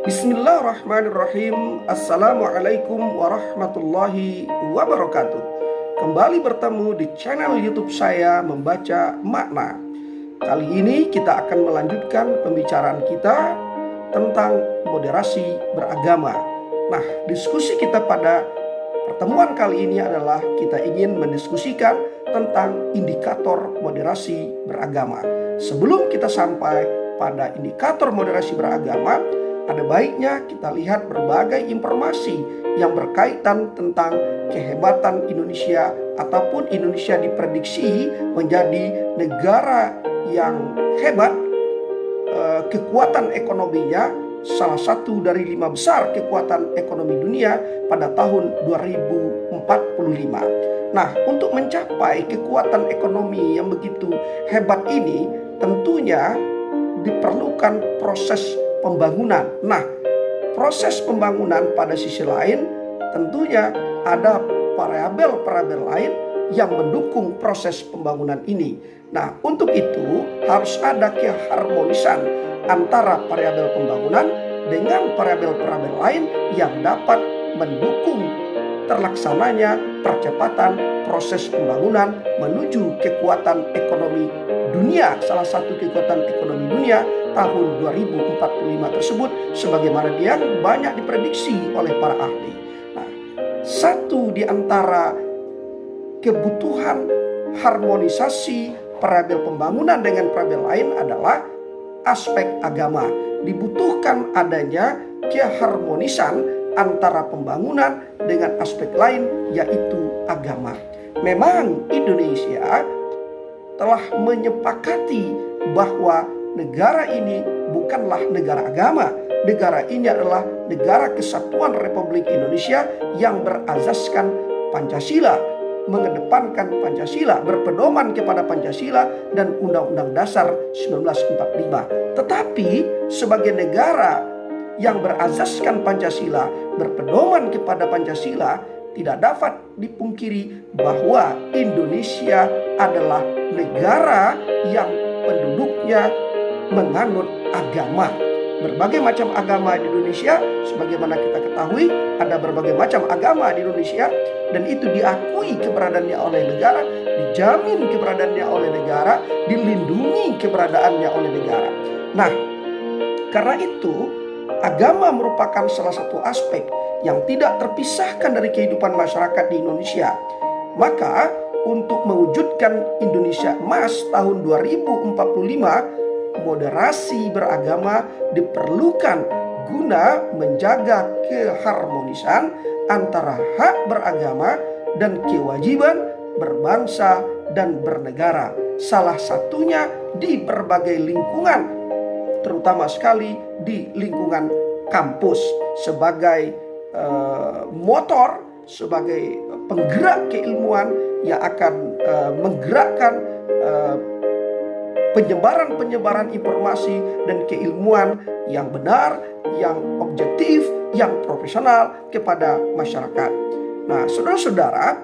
Bismillahirrahmanirrahim. Assalamualaikum warahmatullahi wabarakatuh. Kembali bertemu di channel YouTube saya Membaca Makna. Kali ini kita akan melanjutkan pembicaraan kita tentang moderasi beragama. Nah, diskusi kita pada pertemuan kali ini adalah kita ingin mendiskusikan tentang indikator moderasi beragama. Sebelum kita sampai pada indikator moderasi beragama, ada baiknya kita lihat berbagai informasi yang berkaitan tentang kehebatan Indonesia ataupun Indonesia diprediksi menjadi negara yang hebat. Kekuatan ekonominya salah satu dari 5 besar kekuatan ekonomi dunia pada tahun 2045. Nah, untuk mencapai kekuatan ekonomi yang begitu hebat ini tentunya diperlukan proses pembangunan. Nah, proses pembangunan pada sisi lain tentunya ada variabel-variabel lain yang mendukung proses pembangunan ini. Nah, untuk itu harus ada keharmonisan antara variabel pembangunan dengan variabel-variabel lain yang dapat mendukung terlaksananya percepatan proses pembangunan menuju kekuatan ekonomi dunia. Salah satu kekuatan ekonomi dunia tahun 2045 tersebut sebagaimana yang banyak diprediksi oleh para ahli. Nah, satu di antara kebutuhan harmonisasi variabel pembangunan dengan variabel lain adalah aspek agama. Dibutuhkan adanya keharmonisan antara pembangunan dengan aspek lain yaitu agama. Memang Indonesia telah menyepakati bahwa negara ini bukanlah negara agama. Negara ini adalah negara kesatuan Republik Indonesia yang berazaskan Pancasila, mengedepankan Pancasila, berpedoman kepada Pancasila dan Undang-Undang Dasar 1945. Tetapi sebagai negara yang berazaskan Pancasila, berpedoman kepada Pancasila, tidak dapat dipungkiri bahwa Indonesia adalah negara yang penduduknya menganut agama. Berbagai macam agama di Indonesia, sebagaimana kita ketahui, ada berbagai macam agama di Indonesia, dan itu diakui keberadaannya oleh negara, dijamin keberadaannya oleh negara, dilindungi keberadaannya oleh negara. Nah, karena itu agama merupakan salah satu aspek yang tidak terpisahkan dari kehidupan masyarakat di Indonesia. Maka untuk mewujudkan Indonesia Emas tahun 2045, moderasi beragama diperlukan guna menjaga keharmonisan antara hak beragama dan kewajiban berbangsa dan bernegara. Salah satunya di berbagai lingkungan, terutama sekali di lingkungan kampus sebagai motor, sebagai penggerak keilmuan yang akan menggerakkan penyebaran informasi dan keilmuan yang benar, yang objektif, yang profesional kepada masyarakat. Nah, saudara-saudara,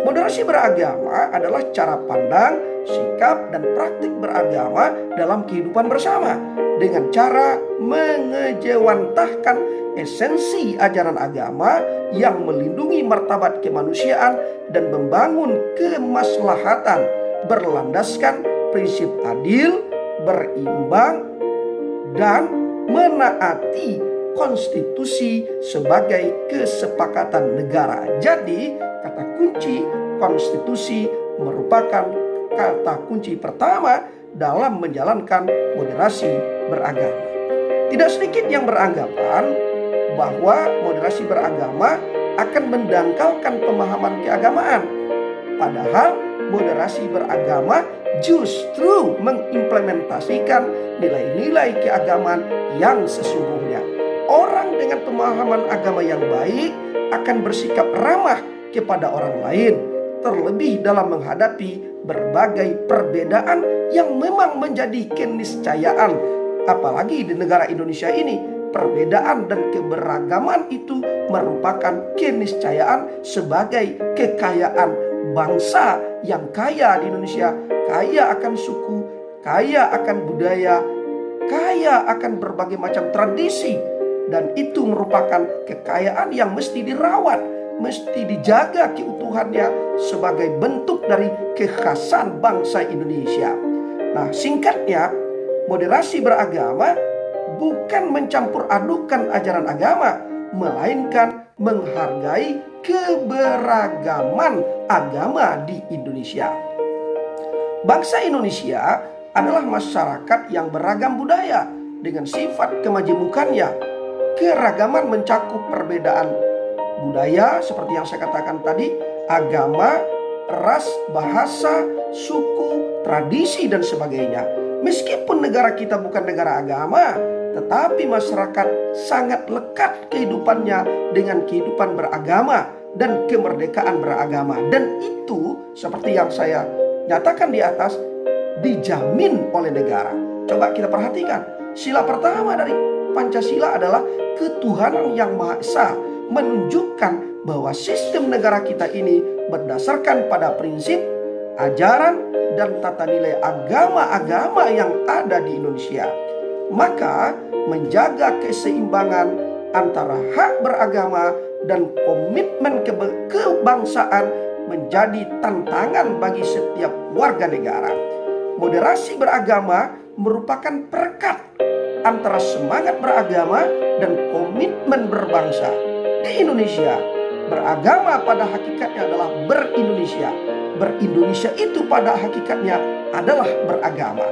moderasi beragama adalah cara pandang, sikap, dan praktik beragama dalam kehidupan bersama dengan cara mengejawantahkan esensi ajaran agama yang melindungi martabat kemanusiaan dan membangun kemaslahatan berlandaskan prinsip adil, berimbang, dan menaati konstitusi sebagai kesepakatan negara. Jadi, kata kunci konstitusi merupakan kata kunci pertama dalam menjalankan moderasi beragama. Tidak sedikit yang beranggapan bahwa moderasi beragama akan mendangkalkan pemahaman keagamaan. Padahal moderasi beragama justru mengimplementasikan nilai-nilai keagamaan yang sesungguhnya. Orang dengan pemahaman agama yang baik akan bersikap ramah kepada orang lain, terlebih dalam menghadapi berbagai perbedaan yang memang menjadi keniscayaan. Apalagi di negara Indonesia ini, perbedaan dan keberagaman itu merupakan keniscayaan sebagai kekayaan bangsa yang kaya di Indonesia. Kaya akan suku, kaya akan budaya, kaya akan berbagai macam tradisi, dan itu merupakan kekayaan yang mesti dirawat, mesti dijaga keutuhannya sebagai bentuk dari kekhasan bangsa Indonesia. Nah, singkatnya, moderasi beragama bukan mencampur adukan ajaran agama, melainkan menghargai keberagaman agama di Indonesia. Bangsa Indonesia adalah masyarakat yang beragam budaya dengan sifat kemajemukannya. Keragaman mencakup perbedaan budaya seperti yang saya katakan tadi, agama, ras, bahasa, suku, tradisi, dan sebagainya. Meskipun negara kita bukan negara agama, tetapi masyarakat sangat lekat kehidupannya dengan kehidupan beragama dan kemerdekaan beragama. Dan itu seperti yang saya nyatakan di atas, dijamin oleh negara. Coba kita perhatikan, sila pertama dari Pancasila adalah ketuhanan yang Maha Esa, menunjukkan bahwa sistem negara kita ini berdasarkan pada prinsip, ajaran, dan tata nilai agama-agama yang ada di Indonesia. Maka menjaga keseimbangan antara hak beragama dan komitmen kebangsaan menjadi tantangan bagi setiap warga negara. Moderasi beragama merupakan perekat antara semangat beragama dan komitmen berbangsa. Di Indonesia, beragama pada hakikatnya adalah berindonesia. Berindonesia itu pada hakikatnya adalah beragama.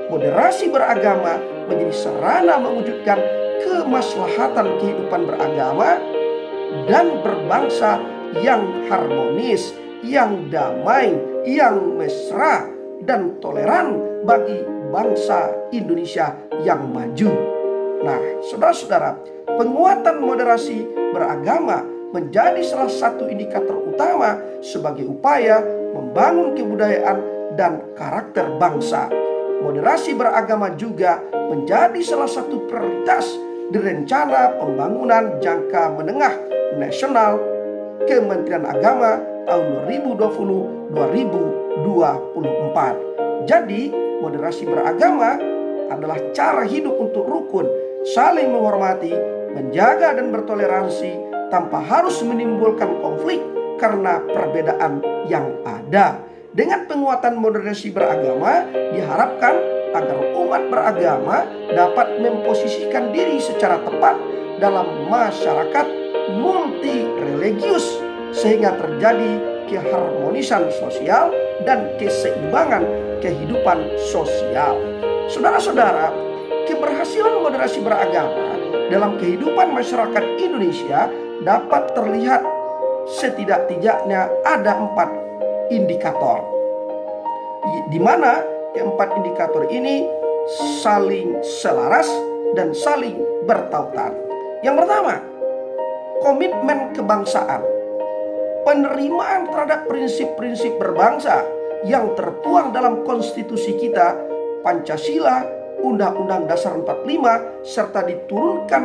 Moderasi beragama menjadi sarana mewujudkan kemaslahatan kehidupan beragama dan berbangsa yang harmonis, yang damai, yang mesra, dan toleran bagi bangsa Indonesia yang maju. Nah, saudara-saudara, penguatan moderasi beragama menjadi salah satu indikator utama sebagai upaya membangun kebudayaan dan karakter bangsa. Moderasi beragama juga menjadi salah satu prioritas di rencana pembangunan jangka menengah nasional Kementerian Agama tahun 2020-2024. Jadi, moderasi beragama adalah cara hidup untuk rukun, saling menghormati, menjaga dan bertoleransi tanpa harus menimbulkan konflik karena perbedaan yang ada. Dengan penguatan moderasi beragama diharapkan agar umat beragama dapat memposisikan diri secara tepat dalam masyarakat multi religius sehingga terjadi keharmonisan sosial dan keseimbangan kehidupan sosial. Saudara-saudara, keberhasilan moderasi beragama dalam kehidupan masyarakat Indonesia dapat terlihat setidak-tidaknya ada 4 indikator, di mana keempat indikator ini saling selaras dan saling bertautan. Yang pertama, komitmen kebangsaan. Penerimaan terhadap prinsip-prinsip berbangsa yang tertuang dalam konstitusi kita, Pancasila, Undang-Undang Dasar 45, serta diturunkan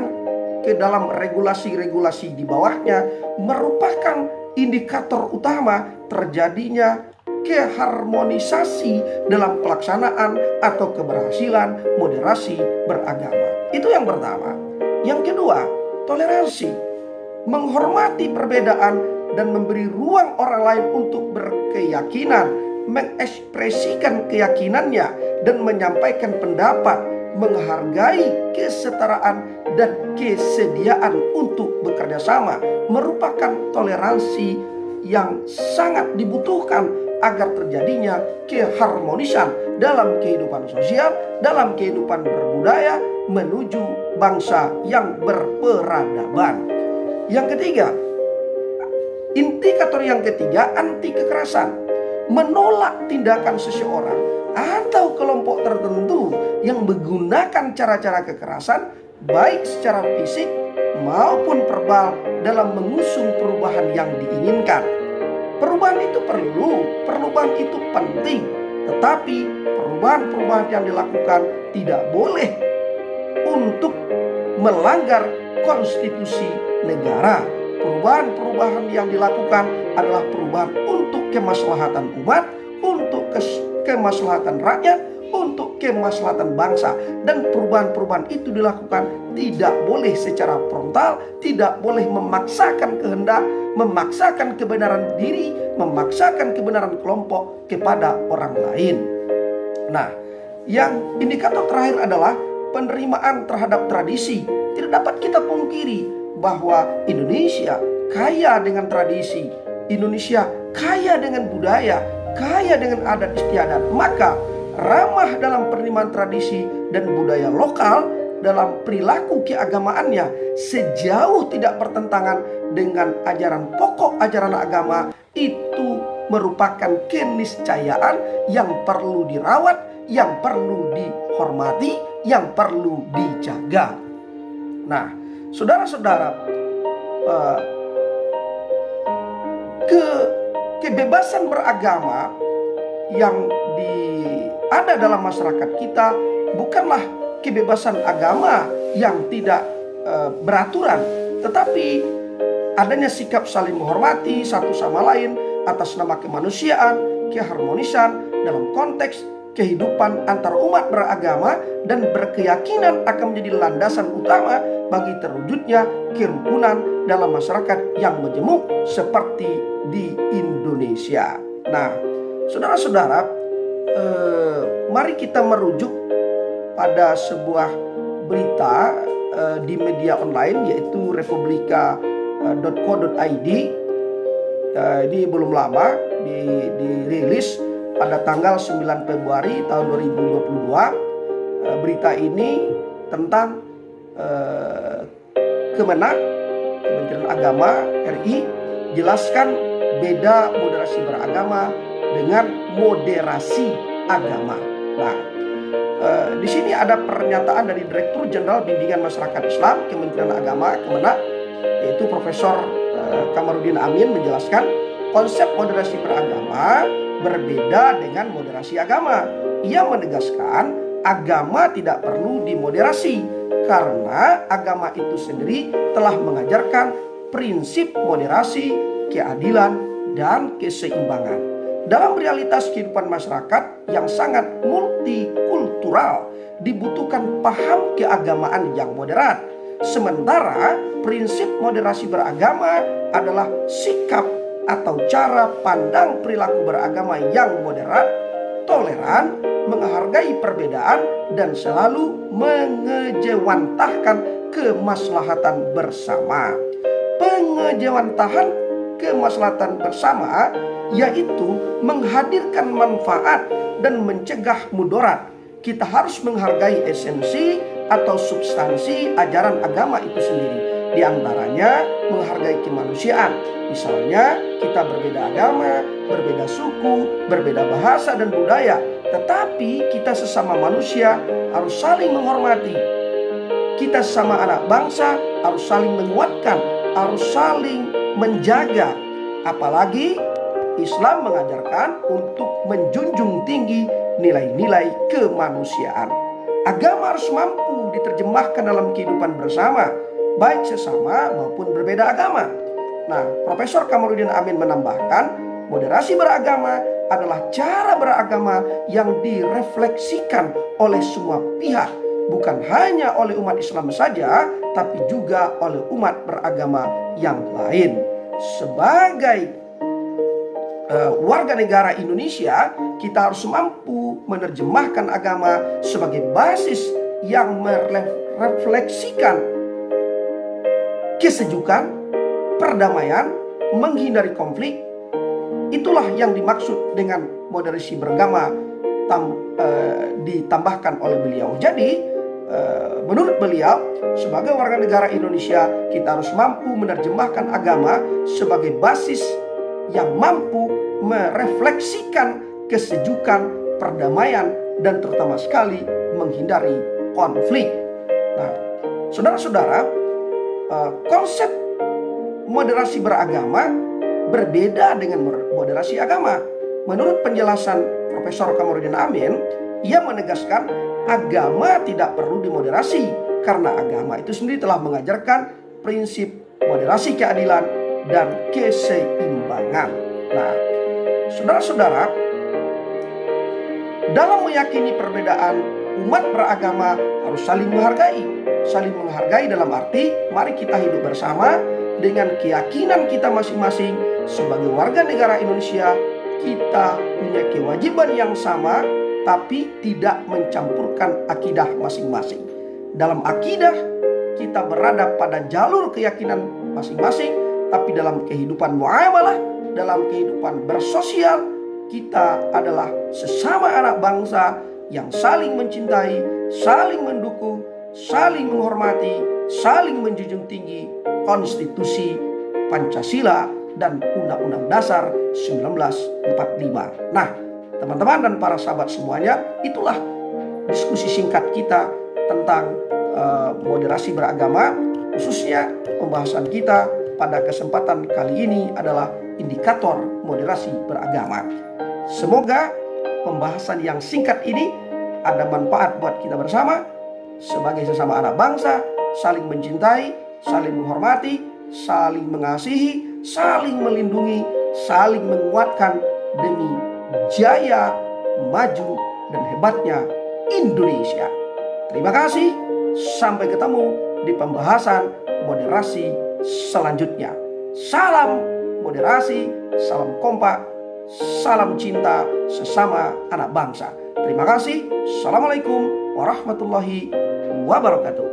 ke dalam regulasi-regulasi di bawahnya merupakan indikator utama terjadinya keharmonisasi dalam pelaksanaan atau keberhasilan moderasi beragama. Itu yang pertama. Yang kedua, toleransi. Menghormati perbedaan dan memberi ruang orang lain untuk berkeyakinan, mengekspresikan keyakinannya dan menyampaikan pendapat, menghargai kesetaraan dan kesediaan untuk bekerja sama merupakan toleransi yang sangat dibutuhkan agar terjadinya keharmonisan dalam kehidupan sosial, dalam kehidupan berbudaya menuju bangsa yang berperadaban. Yang ketiga, indikator yang ketiga, anti kekerasan. Menolak tindakan seseorang atau kelompok tertentu yang menggunakan cara-cara kekerasan baik secara fisik maupun verbal dalam mengusung perubahan yang diinginkan. Perubahan itu perlu, perubahan itu penting, tetapi perubahan-perubahan yang dilakukan tidak boleh untuk melanggar konstitusi negara. Perubahan-perubahan yang dilakukan adalah perubahan untuk kemaslahatan umat, untuk kemaslahatan rakyat, untuk kemaslahatan bangsa. Dan perubahan-perubahan itu dilakukan tidak boleh secara frontal, tidak boleh memaksakan kehendak, memaksakan kebenaran diri, memaksakan kebenaran kelompok kepada orang lain. Nah, yang indikator terakhir adalah penerimaan terhadap tradisi. Tidak dapat kita pungkiri bahwa Indonesia kaya dengan tradisi, Indonesia kaya dengan budaya, kaya dengan adat istiadat. Maka ramah dalam penerimaan tradisi dan budaya lokal dalam perilaku keagamaannya sejauh tidak bertentangan dengan ajaran pokok ajaran agama, itu merupakan keniscayaan yang perlu dirawat, yang perlu dihormati, yang perlu dijaga. Nah, saudara-saudara, kebebasan beragama yang ada dalam masyarakat kita bukanlah kebebasan agama yang tidak beraturan, tetapi adanya sikap saling menghormati satu sama lain atas nama kemanusiaan, keharmonisan dalam konteks kehidupan antar umat beragama dan berkeyakinan akan menjadi landasan utama bagi terwujudnya kerukunan dalam masyarakat yang majemuk seperti di Indonesia. Nah, saudara-saudara, mari kita merujuk pada sebuah berita di media online, yaitu republika.co.id. Ini belum lama dirilis pada tanggal 9 Februari tahun 2022. Berita ini tentang Kementerian Agama RI jelaskan beda moderasi beragama dengan moderasi agama. Nah, di sini ada pernyataan dari Direktur Jenderal Bimbingan Masyarakat Islam Kementerian Agama Kemenak, yaitu Profesor Kamarudin Amin, menjelaskan konsep moderasi beragama berbeda dengan moderasi agama. Ia menegaskan agama tidak perlu dimoderasi karena agama itu sendiri telah mengajarkan prinsip moderasi, keadilan, dan keseimbangan. Dalam realitas kehidupan masyarakat yang sangat multikultural, dibutuhkan paham keagamaan yang moderat. Sementara prinsip moderasi beragama adalah sikap atau cara pandang perilaku beragama yang moderat, toleran, menghargai perbedaan, dan selalu mengejawantahkan kemaslahatan bersama. Pengejawantahan kemaslahatan bersama yaitu menghadirkan manfaat dan mencegah mudarat. Kita harus menghargai esensi atau substansi ajaran agama itu sendiri. Di antaranya menghargai kemanusiaan. Misalnya kita berbeda agama, berbeda suku, berbeda bahasa dan budaya, tetapi kita sesama manusia harus saling menghormati. Kita sesama anak bangsa harus saling menguatkan, harus saling menjaga. Apalagi Islam mengajarkan untuk menjunjung tinggi nilai-nilai kemanusiaan. Agama harus mampu diterjemahkan dalam kehidupan bersama, baik sesama maupun berbeda agama. Nah, Profesor Kamarudin Amin menambahkan, moderasi beragama adalah cara beragama yang direfleksikan oleh semua pihak, bukan hanya oleh umat Islam saja, tapi juga oleh umat beragama yang lain. Sebagai warga negara Indonesia, kita harus mampu menerjemahkan agama sebagai basis yang merefleksikan kesejukan, perdamaian, menghindari konflik. Itulah yang dimaksud dengan moderasi beragama ditambahkan oleh beliau. Jadi menurut beliau, sebagai warga negara Indonesia, kita harus mampu menerjemahkan agama sebagai basis yang mampu merefleksikan kesejukan, perdamaian, dan terutama sekali menghindari konflik. Nah, saudara-saudara, konsep moderasi beragama berbeda dengan moderasi agama. Menurut penjelasan Profesor Kamarudin Amin, ia menegaskan agama tidak perlu dimoderasi karena agama itu sendiri telah mengajarkan prinsip moderasi, keadilan, dan keseimbangan. Nah, saudara-saudara, dalam meyakini perbedaan, umat beragama harus saling menghargai. saling menghargai dalam arti mari kita hidup bersama dengan keyakinan kita masing-masing sebagai warga negara Indonesia. Kita punya kewajiban yang sama, tapi tidak mencampurkan akidah masing-masing. Dalam akidah kita berada pada jalur keyakinan masing-masing, tapi dalam kehidupan muamalah, dalam kehidupan bersosial, kita adalah sesama anak bangsa yang saling mencintai, saling mendukung, saling menghormati, saling menjunjung tinggi konstitusi Pancasila dan Undang-Undang Dasar 1945. Nah, teman-teman dan para sahabat semuanya, itulah diskusi singkat kita tentang moderasi beragama, khususnya pembahasan kita pada kesempatan kali ini adalah indikator moderasi beragama. Semoga pembahasan yang singkat ini ada manfaat buat kita bersama sebagai sesama anak bangsa, saling mencintai, saling menghormati, saling mengasihi, saling melindungi, saling menguatkan demi jaya, maju, dan hebatnya Indonesia. Terima kasih, sampai ketemu di pembahasan moderasi selanjutnya. Salam moderasi, salam kompak, salam cinta sesama anak bangsa. Terima kasih. Assalamualaikum warahmatullahi wabarakatuh.